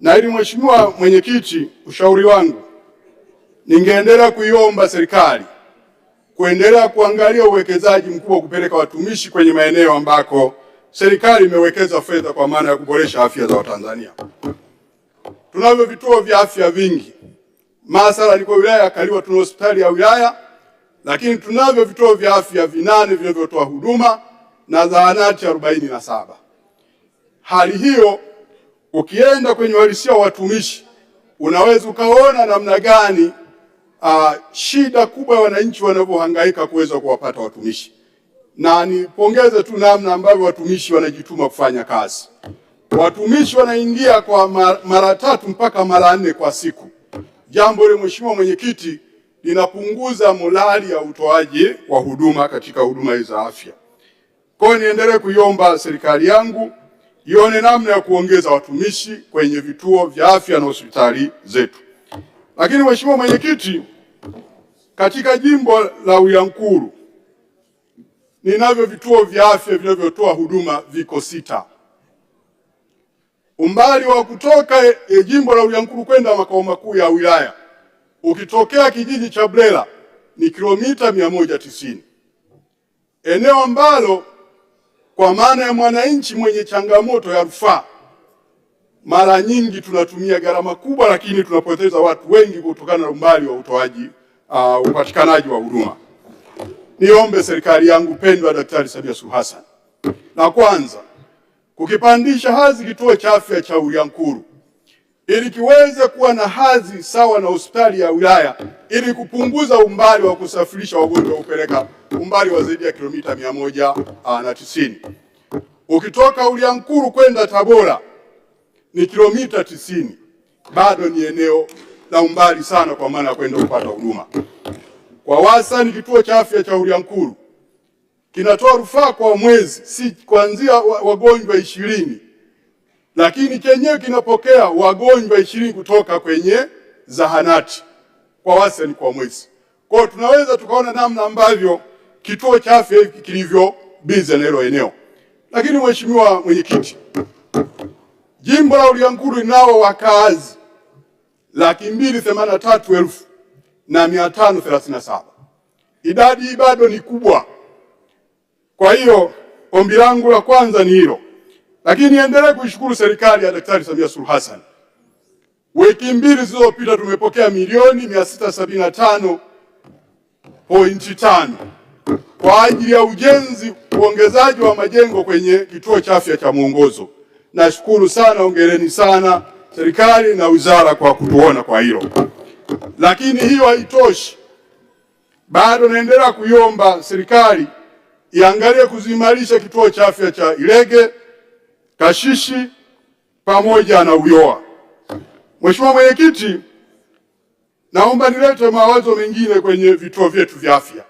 Na ili Mheshimiwa Mwenyekiti, ushauri wangu, ningeendelea kuiomba serikali kuendelea kuangalia uwekezaji mkubwa kupeleka watumishi kwenye maeneo ambako serikali imewekeza fedha kwa maana ya kuboresha afya za Watanzania. Tunavyo vituo vya afya vingi. Mathalan kwa wilaya ya Kaliua tuna hospitali ya wilaya, lakini tunavyo vituo vya afya 8 vinavyotoa huduma na zahanati 47. Hali hiyo ukienda kwenye uhalisia wa watumishi unaweza ukaona namna gani shida kubwa ya wananchi wanavyohangaika kuweza kuwapata watumishi. Na nipongeze tu namna ambavyo watumishi wanajituma kufanya kazi. Watumishi wanaingia kwa mara 3 mpaka mara 4 kwa siku. Jambo hili Mheshimiwa Mwenyekiti linapunguza morali ya utoaji wa huduma katika huduma hizo za afya. Kwa hiyo niendelee kuiomba serikali yangu ione namna ya kuongeza watumishi kwenye vituo vya afya na hospitali zetu. Lakini Mheshimiwa Mwenyekiti, katika jimbo la Uliankuru ninavyo vituo vya afya vinavyotoa huduma viko 6. Umbali wa kutoka jimbo la Uliankuru kwenda makao makuu ya wilaya ukitokea kijiji cha Blela ni kilomita 190. Eneo ambalo kwa maana ya mwananchi mwenye changamoto ya rufaa mara nyingi tunatumia gharama kubwa, lakini tunapoteza watu wengi kutokana na umbali wa upatikanaji wa huduma. Niombe serikali yangu pendwa Daktari Samia Suluhu Hassan, na kwanza kukipandisha hadhi kituo cha afya cha Uliankuru ili kiweze kuwa na hadhi sawa na hospitali ya wilaya, ili kupunguza umbali wa kusafirisha wagonjwa kupeleka umbali wa zaidi ya kilomita 190. Ukitoka Uliankuru kwenda Tabora ni kilomita 90. Bado ni eneo la umbali sana kwa maana ya kwenda kupata huduma. Kwa wastani kituo cha afya cha Uliankuru kinatoa rufaa kwa mwezi si kuanzia wagonjwa 20, lakini chenyewe kinapokea wagonjwa 20 kutoka kwenye zahanati kwa wastani kwa mwezi. Kwa hiyo tunaweza tukaona namna ambavyo kituo cha afya hiki kilivyo busy na hilo eneo. Lakini Mheshimiwa Mwenyekiti, jimbo la Uliankuru linao wakazi 283,537. Idadi hii bado ni kubwa. Kwa hiyo ombi langu la kwanza ni hilo. Lakini niendelee kuishukuru serikali ya Daktari Samia Suluhu Hassan. Wiki 2 zilizopita tumepokea milioni 675.5 kwa ajili ya ujenzi, uongezaji wa majengo kwenye kituo cha afya cha Mwongozo. Nashukuru sana, hongereni sana serikali na wizara kwa kutuona kwa hilo. Lakini hiyo haitoshi. Bado naendelea kuiomba serikali iangalie kuzimarisha kituo cha afya cha Ilege, Kashishi pamoja na Uyoa. Mheshimiwa Mwenyekiti, naomba nilete mawazo mengine kwenye vituo vyetu vya afya.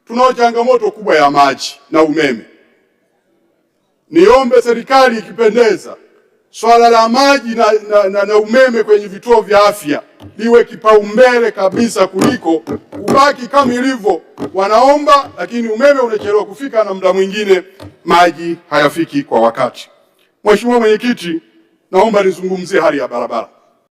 Tunao changamoto kubwa ya maji na umeme. Niombe serikali ikipendeza swala la maji na umeme kwenye vituo vya afya liwe kipaumbele kabisa kuliko kubaki kama ilivyo. Wanaomba lakini umeme unachelewa kufika na muda mwingine maji hayafiki kwa wakati. Mheshimiwa Mwenyekiti, naomba nizungumzie hali ya barabara.